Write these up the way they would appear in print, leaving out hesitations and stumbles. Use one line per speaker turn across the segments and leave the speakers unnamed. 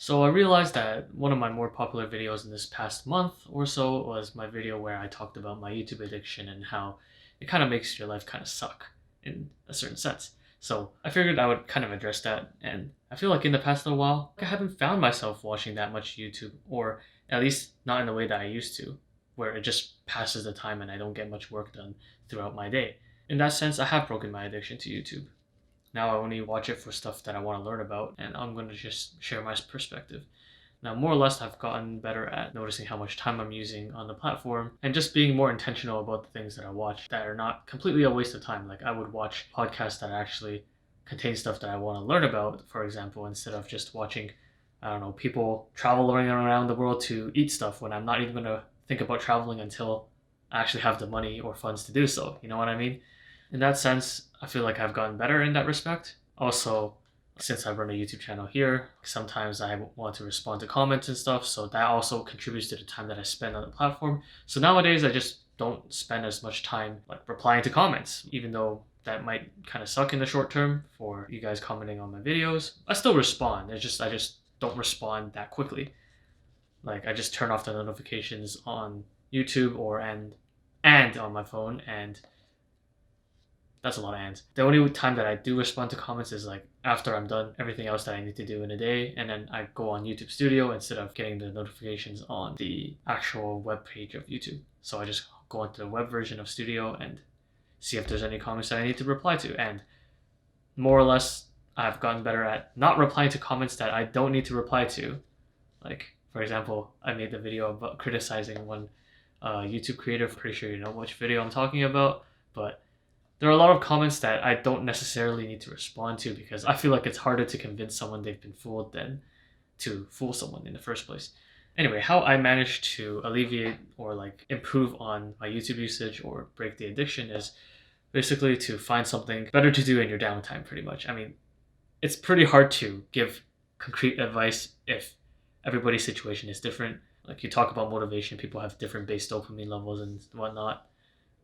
So I realized that one of my more popular videos in this past month or so was my video where I talked about my YouTube addiction and how it kind of makes your life kind of suck in a certain sense. So I figured I would kind of address that, and I feel like in the past little while, I haven't found myself watching that much YouTube, or at least not in the way that I used to, where it just passes the time and I don't get much work done throughout my day. In that sense, I have broken my addiction to YouTube. Now I only watch it for stuff that I want to learn about, and I'm going to just share my perspective. Now, more or less, I've gotten better at noticing how much time I'm using on the platform and just being more intentional about the things that I watch that are not completely a waste of time. Like, I would watch podcasts that actually contain stuff that I want to learn about, for example, instead of just watching, I don't know, people traveling around the world to eat stuff when I'm not even going to think about traveling until I actually have the money or funds to do so. You know what I mean? In that sense, I feel like I've gotten better in that respect. Also, since I run a YouTube channel here, sometimes I want to respond to comments and stuff, so that also contributes to the time that I spend on the platform. So nowadays, I just don't spend as much time like replying to comments, even though that might kind of suck in the short term for you guys commenting on my videos. I still respond. I just don't respond that quickly. Like, I just turn off the notifications on YouTube or and on my phone, and that's a lot of ands. The only time that I do respond to comments is like after I'm done everything else that I need to do in a day, and then I go on YouTube Studio instead of getting the notifications on the actual web page of YouTube. So I just go onto the web version of Studio and see if there's any comments that I need to reply to. And more or less, I've gotten better at not replying to comments that I don't need to reply to. Like, for example, I made the video about criticizing one YouTube creator. Pretty sure you know which video I'm talking about, but there are a lot of comments that I don't necessarily need to respond to because I feel like it's harder to convince someone they've been fooled than to fool someone in the first place. Anyway, how I managed to alleviate or like improve on my YouTube usage or break the addiction is basically to find something better to do in your downtime, pretty much. I mean, it's pretty hard to give concrete advice if everybody's situation is different. Like, you talk about motivation, people have different base dopamine levels and whatnot,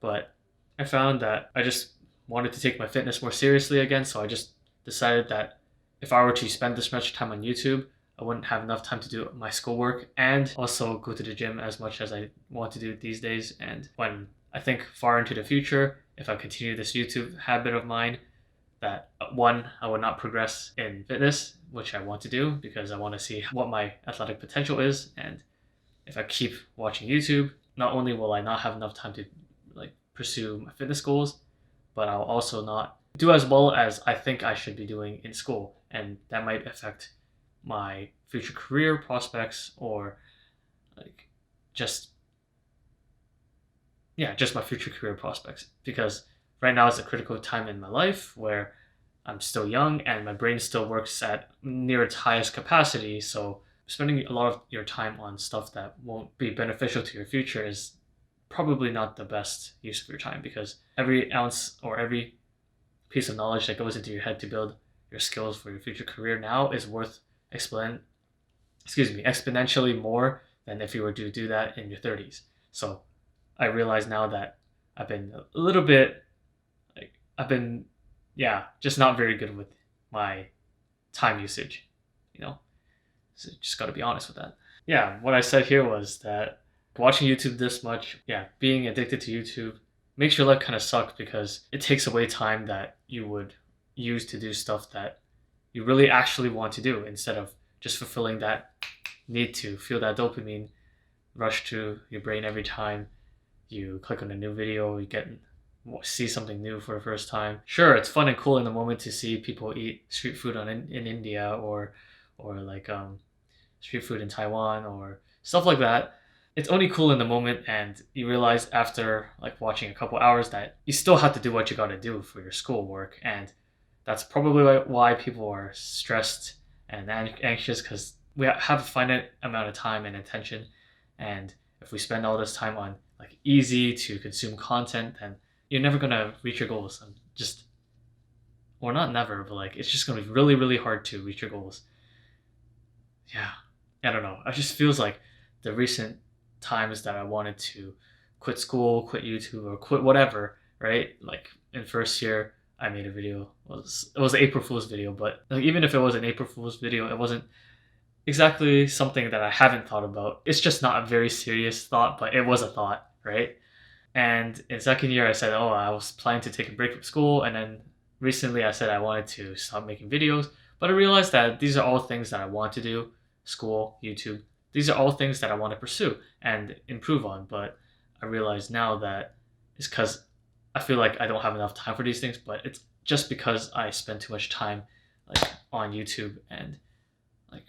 but I found that I just wanted to take my fitness more seriously again, so I just decided that if I were to spend this much time on YouTube, I wouldn't have enough time to do my schoolwork and also go to the gym as much as I want to do these days. And when I think far into the future, if I continue this YouTube habit of mine, that one, I would not progress in fitness, which I want to do because I want to see what my athletic potential is. And if I keep watching YouTube, not only will I not have enough time to like pursue my fitness goals, but I'll also not do as well as I think I should be doing in school, and that might affect my future career prospects or like just my future career prospects, because right now is a critical time in my life where I'm still young and my brain still works at near its highest capacity. So spending a lot of your time on stuff that won't be beneficial to your future is probably not the best use of your time, because every ounce or every piece of knowledge that goes into your head to build your skills for your future career now is worth exponentially more than if you were to do that in your 30s. So I realize now that I've been a little bit just not very good with my time usage, you know. So just got to be honest with that. Yeah, what I said here was that watching YouTube this much, being addicted to YouTube makes your life kind of suck because it takes away time that you would use to do stuff that you really actually want to do, instead of just fulfilling that need to feel that dopamine rush to your brain every time you click on a new video, you see something new for the first time. Sure, it's fun and cool in the moment to see people eat street food in India or like street food in Taiwan or stuff like that. It's only cool in the moment, and you realize after like watching a couple hours that you still have to do what you got to do for your schoolwork, and that's probably why people are stressed and anxious, because we have a finite amount of time and attention, and if we spend all this time on like easy to consume content, then you're never gonna reach your goals. Or not never, but like it's just gonna be really, really hard to reach your goals. Yeah, I don't know. It just feels like the recent times that I wanted to quit school, quit YouTube, or quit whatever, right? Like in first year, I made a video. It was an April Fool's video, but like even if it was an April Fool's video, it wasn't exactly something that I haven't thought about. It's just not a very serious thought, but it was a thought, right? And in second year, I said, oh, I was planning to take a break from school. And then recently I said I wanted to stop making videos. But I realized that these are all things that I want to do: school, YouTube. These are all things that I want to pursue and improve on. But I realize now that it's because I feel like I don't have enough time for these things. But it's just because I spend too much time like on YouTube and like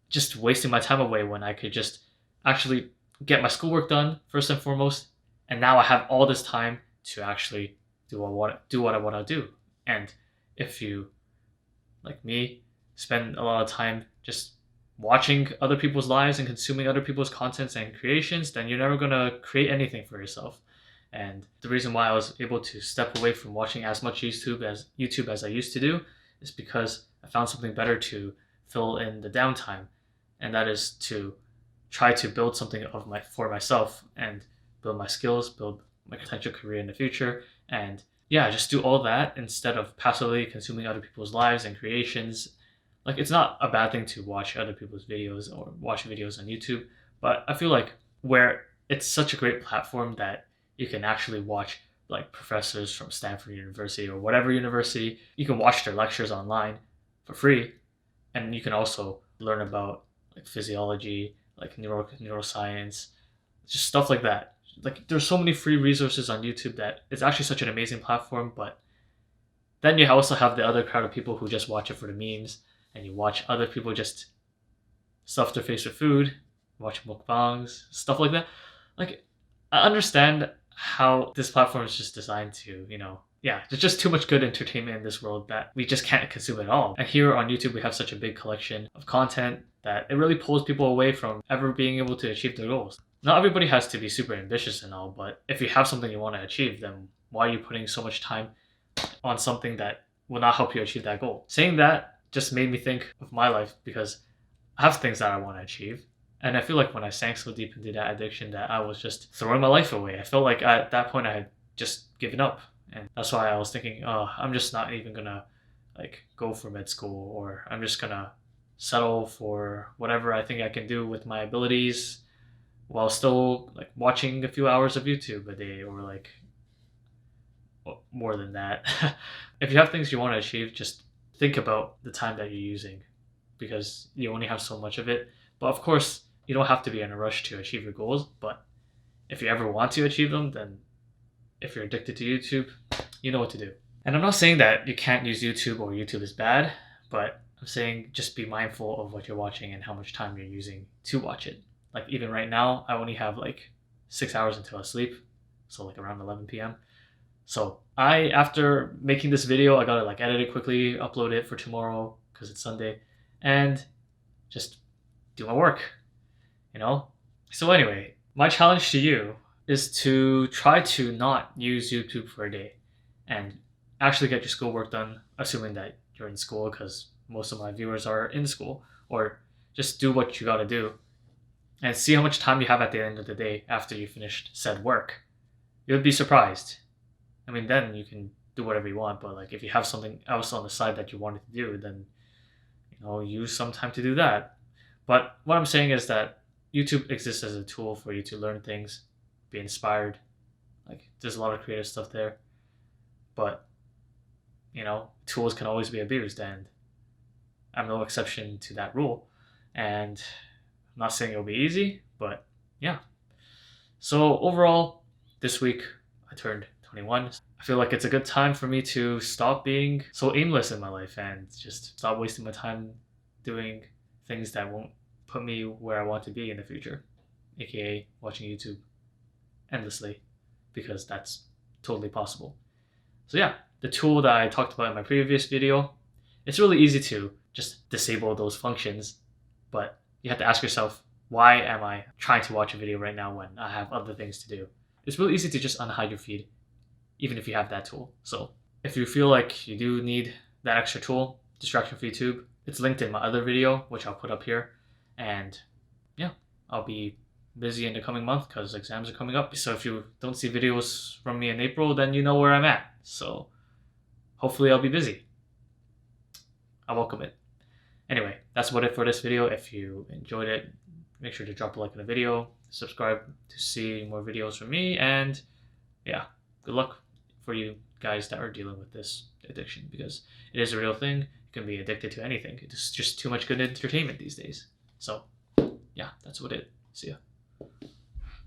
just wasting my time away when I could just actually get my schoolwork done first and foremost. And now I have all this time to actually do what I want to do. And if you, like me, spend a lot of time just watching other people's lives and consuming other people's contents and creations, then you're never gonna create anything for yourself. And the reason why I was able to step away from watching as much YouTube as I used to do is because I found something better to fill in the downtime, and that is to try to build something for myself and build my skills, build my potential career in the future, and yeah, just do all that instead of passively consuming other people's lives and creations. Like, it's not a bad thing to watch other people's videos or watch videos on YouTube, but I feel like where it's such a great platform that you can actually watch like professors from Stanford University or whatever university, you can watch their lectures online for free, and you can also learn about like physiology, like neuroscience, just stuff like that. Like, there's so many free resources on YouTube that it's actually such an amazing platform. But then you also have the other crowd of people who just watch it for the memes, and you watch other people just stuff their face with food, watch mukbangs, stuff like that. Like, I understand how this platform is just designed to, yeah, there's just too much good entertainment in this world that we just can't consume it all. And here on YouTube, we have such a big collection of content that it really pulls people away from ever being able to achieve their goals. Not everybody has to be super ambitious and all, but if you have something you want to achieve, then why are you putting so much time on something that will not help you achieve that goal? Saying that just made me think of my life, because I have things that I want to achieve. And I feel like when I sank so deep into that addiction that I was just throwing my life away. I felt like at that point I had just given up. And that's why I was thinking, oh, I'm just not even gonna like go for med school, or I'm just gonna settle for whatever I think I can do with my abilities while still like watching a few hours of YouTube a day, or like more than that. If you have things you want to achieve, just think about the time that you're using, because you only have so much of it. But of course, you don't have to be in a rush to achieve your goals. But if you ever want to achieve them, then if you're addicted to YouTube, you know what to do. And I'm not saying that you can't use YouTube or YouTube is bad, but I'm saying just be mindful of what you're watching and how much time you're using to watch it. Like, even right now, I only have like 6 hours until I sleep, so like around 11 p.m. So after making this video, I gotta like edit it quickly, upload it for tomorrow because it's Sunday, and just do my work, So anyway, my challenge to you is to try to not use YouTube for a day and actually get your schoolwork done, assuming that you're in school, because most of my viewers are in school, or just do what you gotta do and see how much time you have at the end of the day after you finished said work. You'll be surprised. I mean, then you can do whatever you want, but like if you have something else on the side that you wanted to do, then use some time to do that. But what I'm saying is that YouTube exists as a tool for you to learn things, be inspired. Like, there's a lot of creative stuff there, but tools can always be abused, and I'm no exception to that rule. And I'm not saying it'll be easy, but yeah. So overall, this week I turned 21. I feel like it's a good time for me to stop being so aimless in my life and just stop wasting my time doing things that won't put me where I want to be in the future, aka watching YouTube endlessly, because that's totally possible. So yeah, the tool that I talked about in my previous video, it's really easy to just disable those functions, but you have to ask yourself, why am I trying to watch a video right now when I have other things to do? It's really easy to just unhide your feed, even if you have that tool. So if you feel like you do need that extra tool, distraction-free tube, it's linked in my other video, which I'll put up here. And yeah, I'll be busy in the coming month because exams are coming up. So if you don't see videos from me in April, then you know where I'm at. So hopefully I'll be busy. I welcome it. Anyway, that's about it for this video. If you enjoyed it, make sure to drop a like on the video, subscribe to see more videos from me, and yeah, good luck for you guys that are dealing with this addiction, because it is a real thing. You can be addicted to anything. It's just too much good entertainment these days. So yeah, that's what it. See ya.